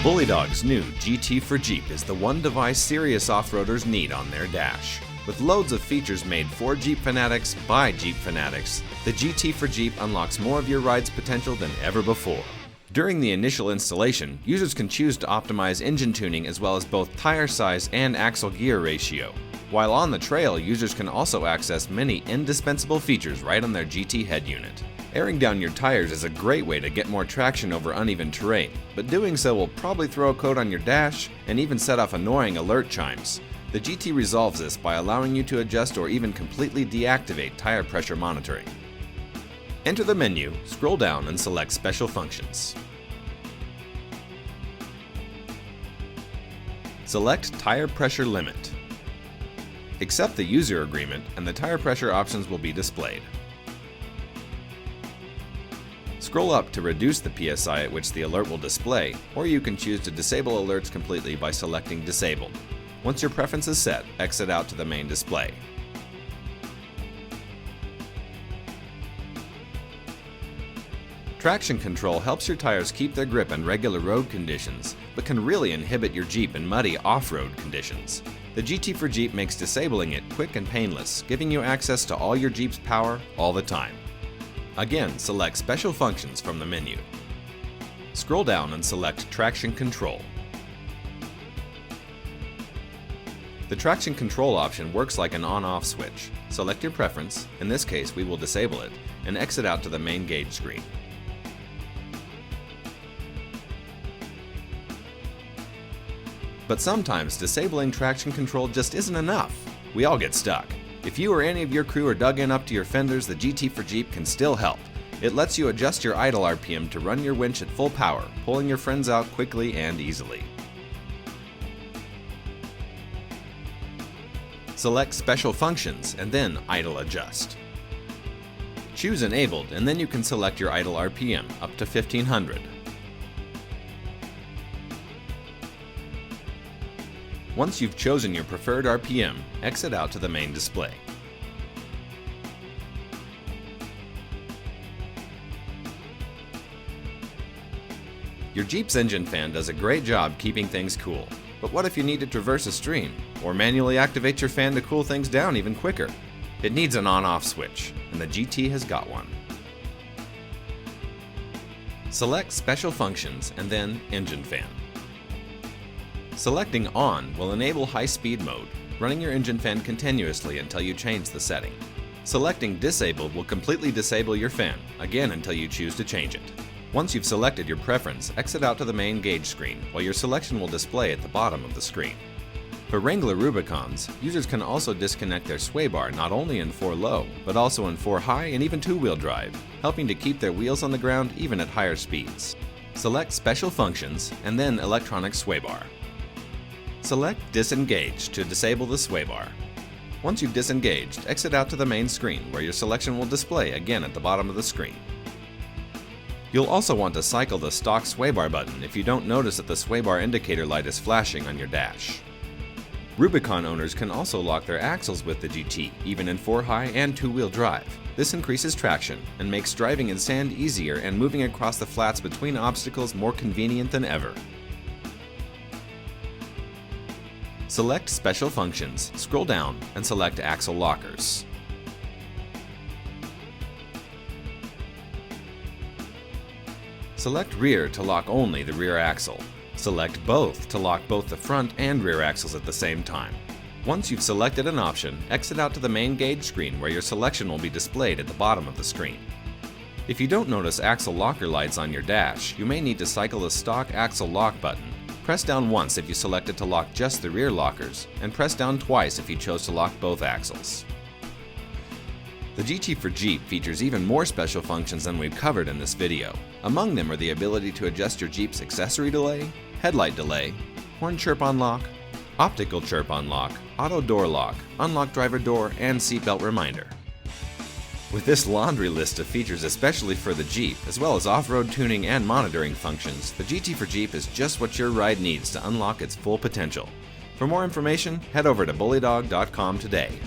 Bullydog's new GT for Jeep is the one device serious off-roaders need on their dash. With loads of features made for Jeep fanatics by Jeep fanatics, the GT for Jeep unlocks more of your ride's potential than ever before. During the initial installation, users can choose to optimize engine tuning as well as both tire size and axle gear ratio. While on the trail, users can also access many indispensable features right on their GT head unit. Airing down your tires is a great way to get more traction over uneven terrain, but doing so will probably throw a coat on your dash and even set off annoying alert chimes. The GT resolves this by allowing you to adjust or even completely deactivate tire pressure monitoring. Enter the menu, scroll down and select Special Functions. Select Tire Pressure Limit. Accept the user agreement and the tire pressure options will be displayed. Scroll up to reduce the PSI at which the alert will display, or you can choose to disable alerts completely by selecting Disabled. Once your preference is set, exit out to the main display. Traction control helps your tires keep their grip in regular road conditions, but can really inhibit your Jeep in muddy off-road conditions. The GT for Jeep makes disabling it quick and painless, giving you access to all your Jeep's power all the time. Again, select Special Functions from the menu. Scroll down and select Traction Control. The traction control option works like an on-off switch. Select your preference, in this case we will disable it, and exit out to the main gauge screen. But sometimes disabling traction control just isn't enough. We all get stuck. If you or any of your crew are dug in up to your fenders, the GT for Jeep can still help. It lets you adjust your idle RPM to run your winch at full power, pulling your friends out quickly and easily. Select Special Functions and then Idle Adjust. Choose Enabled and then you can select your idle RPM up to 1500. Once you've chosen your preferred RPM, exit out to the main display. Your Jeep's engine fan does a great job keeping things cool, but what if you need to traverse a stream, or manually activate your fan to cool things down even quicker? It needs an on-off switch, and the GT has got one. Select Special Functions and then Engine Fan. Selecting On will enable high-speed mode, running your engine fan continuously until you change the setting. Selecting Disabled will completely disable your fan, again until you choose to change it. Once you've selected your preference, exit out to the main gauge screen, while your selection will display at the bottom of the screen. For Wrangler Rubicons, users can also disconnect their sway bar not only in 4-low, but also in 4-high and even 2-wheel drive, helping to keep their wheels on the ground even at higher speeds. Select Special Functions and then Electronic Sway Bar. Select Disengage to disable the sway bar. Once you've disengaged, exit out to the main screen where your selection will display again at the bottom of the screen. You'll also want to cycle the stock sway bar button if you don't notice that the sway bar indicator light is flashing on your dash. Rubicon owners can also lock their axles with the GT, even in 4-high and 2-wheel drive. This increases traction and makes driving in sand easier and moving across the flats between obstacles more convenient than ever. Select Special Functions, scroll down, and select Axle Lockers. Select Rear to lock only the rear axle. Select Both to lock both the front and rear axles at the same time. Once you've selected an option, exit out to the main gauge screen where your selection will be displayed at the bottom of the screen. If you don't notice axle locker lights on your dash, you may need to cycle the stock axle lock button. Press down once if you selected to lock just the rear lockers, and press down twice if you chose to lock both axles. The GT for Jeep features even more special functions than we've covered in this video. Among them are the ability to adjust your Jeep's accessory delay, headlight delay, horn chirp unlock, optical chirp unlock, auto door lock, unlock driver door, and seatbelt reminder. With this laundry list of features especially for the Jeep, as well as off-road tuning and monitoring functions, the GT for Jeep is just what your ride needs to unlock its full potential. For more information, head over to bullydog.com today.